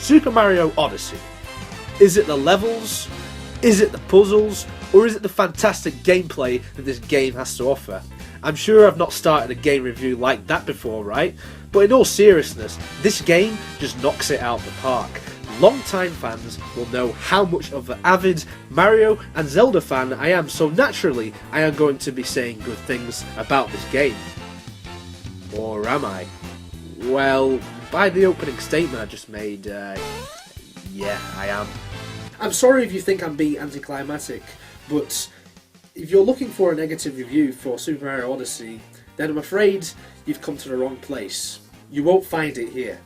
Super Mario Odyssey. Is it the levels? Is it the puzzles? Or is it the fantastic gameplay that this game has to offer? I'm sure I've not started a game review like that before, right? But in all seriousness, this game just knocks it out of the park. Long-time fans will know how much of an avid Mario and Zelda fan I am, so naturally I am going to be saying good things about this game. Or am I? Well, by the opening statement I just made, yeah, I am. I'm sorry if you think I'm being anticlimactic, but if you're looking for a negative review for Super Mario Odyssey, then I'm afraid you've come to the wrong place. You won't find it here.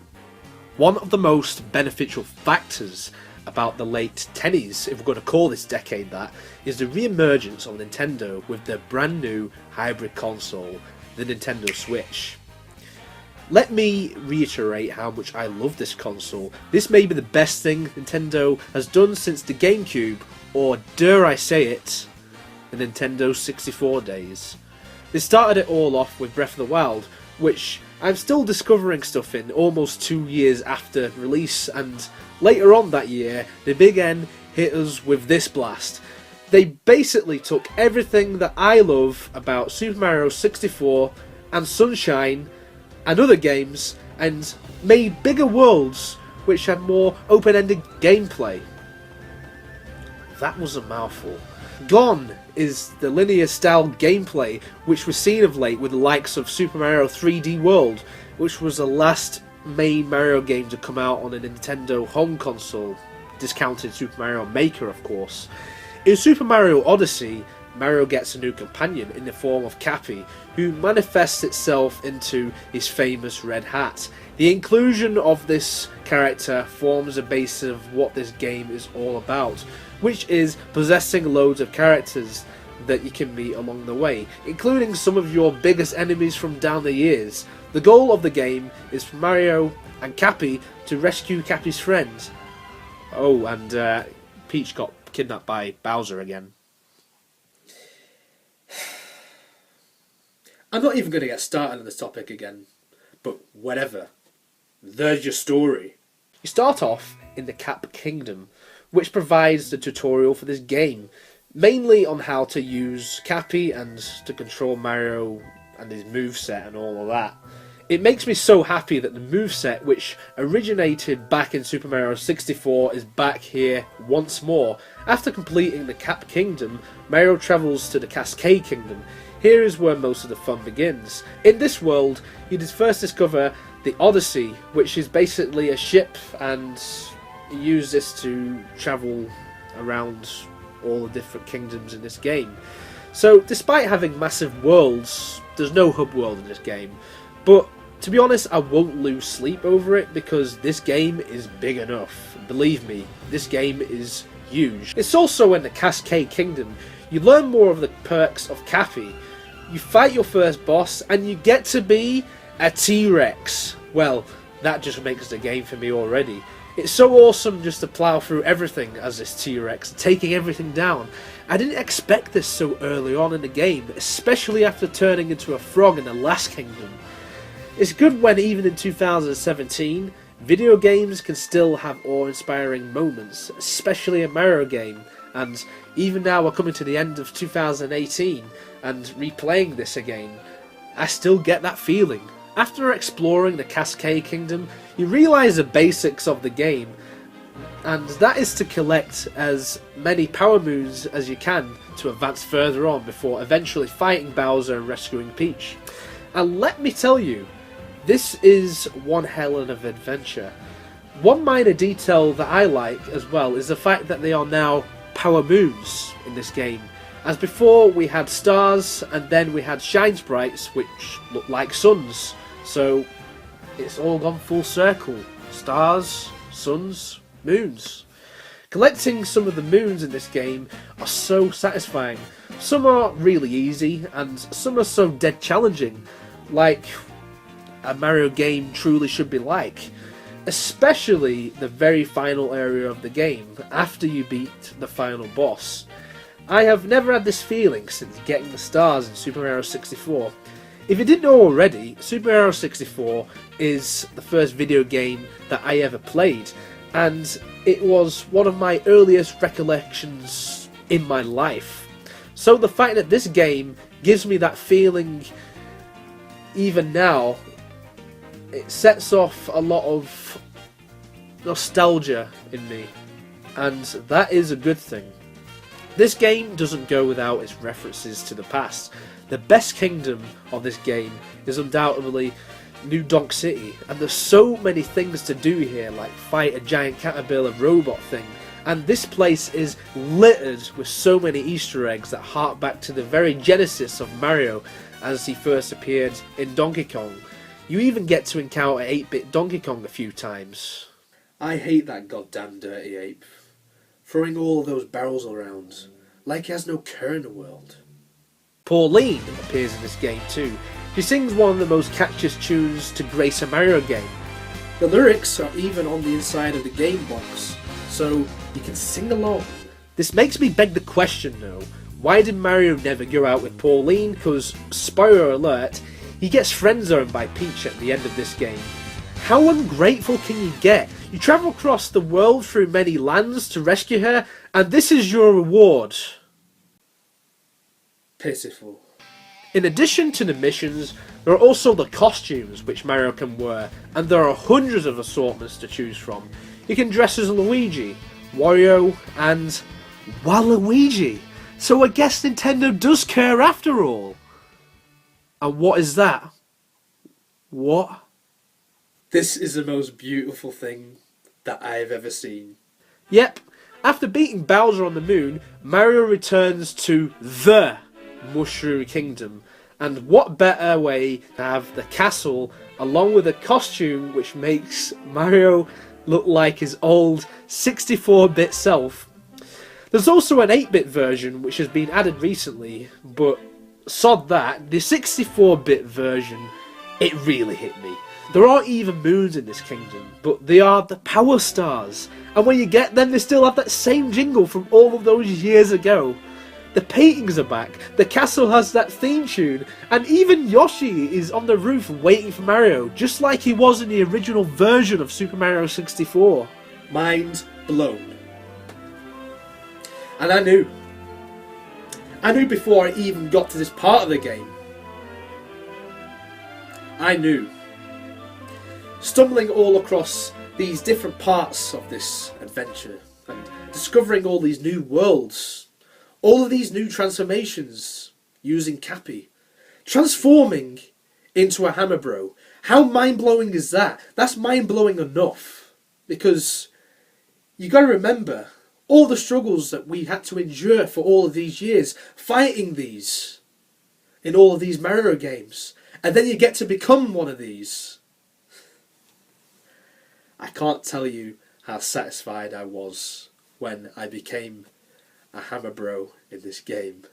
One of the most beneficial factors about the late 10s, if we're going to call this decade that, is the re-emergence of Nintendo with their brand new hybrid console, the Nintendo Switch. Let me reiterate how much I love this console. This may be the best thing Nintendo has done since the GameCube, or dare I say it, the Nintendo 64 days. They started it all off with Breath of the Wild, which I'm still discovering stuff in almost 2 years after release, and later on that year, the Big N hit us with this blast. They basically took everything that I love about Super Mario 64 and Sunshine and other games and made bigger worlds which had more open-ended gameplay. That was a mouthful. Gone is the linear style gameplay which was seen of late with the likes of Super Mario 3D World, which was the last main Mario game to come out on a Nintendo home console, discounted Super Mario Maker of course. In Super Mario Odyssey, Mario gets a new companion in the form of Cappy, who manifests itself into his famous red hat. The inclusion of this character forms a base of what this game is all about, which is possessing loads of characters that you can meet along the way, including some of your biggest enemies from down the years. The goal of the game is for Mario and Cappy to rescue Cappy's friends. Oh, and Peach got kidnapped by Bowser again. I'm not even going to get started on this topic again, but whatever. There's your story. You start off in the Cap Kingdom, which provides the tutorial for this game, mainly on how to use Cappy and to control Mario and his moveset and all of that. It makes me so happy that the moveset, which originated back in Super Mario 64, is back here once more. After completing the Cap Kingdom, Mario travels to the Cascade Kingdom. Here is where most of the fun begins. In this world, you first discover the Odyssey, which is basically a ship, and you use this to travel around all the different kingdoms in this game. So, despite having massive worlds, there's no hub world in this game. But, to be honest, I won't lose sleep over it, because this game is big enough. Believe me, this game is huge. It's also in the Cascade Kingdom. You learn more of the perks of Cappy. You fight your first boss, and you get to be a T-Rex. Well, that just makes the game for me already. It's so awesome just to plow through everything as this T-Rex, taking everything down. I didn't expect this so early on in the game, especially after turning into a frog in the last kingdom. It's good when even in 2017, video games can still have awe-inspiring moments, especially a Mario game. And even now we're coming to the end of 2018 and replaying this again, I still get that feeling. After exploring the Cascade Kingdom, you realise the basics of the game, and that is to collect as many power moons as you can to advance further on before eventually fighting Bowser and rescuing Peach. And let me tell you, this is one hell of an adventure. One minor detail that I like as well is the fact that they are now power moons in this game. As before we had stars and then we had shine sprites which look like suns. So it's all gone full circle. Stars, suns, moons. Collecting some of the moons in this game are so satisfying. Some are really easy and some are so dead challenging, like a Mario game truly should be like. Especially the very final area of the game, after you beat the final boss. I have never had this feeling since getting the stars in Super Mario 64. If you didn't know already, Super Mario 64 is the first video game that I ever played, and it was one of my earliest recollections in my life. So the fact that this game gives me that feeling even now, it sets off a lot of nostalgia in me, and that is a good thing. This game doesn't go without its references to the past. The best kingdom of this game is undoubtedly New Donk City, and there's so many things to do here, like fight a giant caterpillar robot thing, and this place is littered with so many Easter eggs that hark back to the very genesis of Mario as he first appeared in Donkey Kong. You even get to encounter 8-bit Donkey Kong a few times. I hate that goddamn dirty ape, throwing all of those barrels around like he has no care in the world. Pauline appears in this game too. She sings one of the most catchiest tunes to grace a Mario game. The lyrics are even on the inside of the game box, so you can sing along. This makes me beg the question though, why did Mario never go out with Pauline? Because, spoiler alert, he gets friend-zoned by Peach at the end of this game. How ungrateful can you get? You travel across the world through many lands to rescue her, and this is your reward. Pitiful. In addition to the missions, there are also the costumes which Mario can wear, and there are hundreds of assortments to choose from. You can dress as Luigi, Wario, and Waluigi. So I guess Nintendo does care after all. And what is that? What? This is the most beautiful thing that I've ever seen. Yep, after beating Bowser on the moon, Mario returns to the Mushroom Kingdom. And what better way to have the castle along with a costume which makes Mario look like his old 64-bit self. There's also an 8-bit version which has been added recently, but sod that, the 64-bit version, it really hit me. There aren't even moons in this kingdom, but they are the power stars. And when you get them, they still have that same jingle from all of those years ago. The paintings are back, the castle has that theme tune, and even Yoshi is on the roof waiting for Mario, just like he was in the original version of Super Mario 64. Mind blown. And I knew before I even got to this part of the game. I knew. Stumbling all across these different parts of this adventure and discovering all these new worlds, all of these new transformations using Cappy, transforming into a Hammer Bro. How mind-blowing is that? That's mind-blowing enough, because you got to remember all the struggles that we had to endure for all of these years, fighting these in all of these Mario games, and then you get to become one of these. I can't tell you how satisfied I was when I became a Hammer Bro in this game.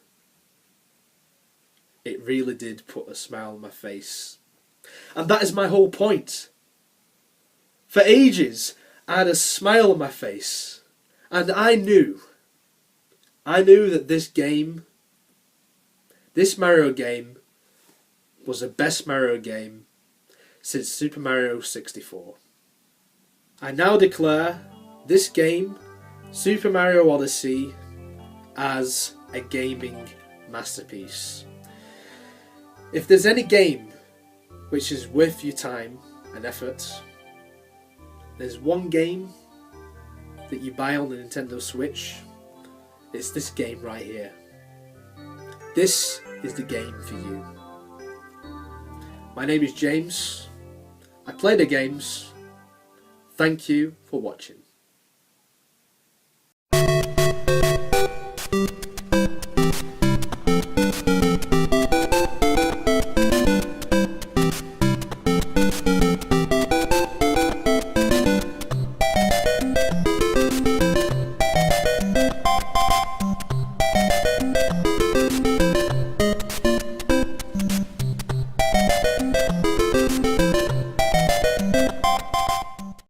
It really did put a smile on my face. And that is my whole point. For ages, I had a smile on my face. And I knew that this game, this Mario game, was the best Mario game since Super Mario 64. I now declare this game, Super Mario Odyssey, as a gaming masterpiece. If there's any game which is worth your time and effort, there's one game that you buy on the Nintendo Switch. It's this game right here. This is the game for you. My name is James. I play the games. Thank you for watching.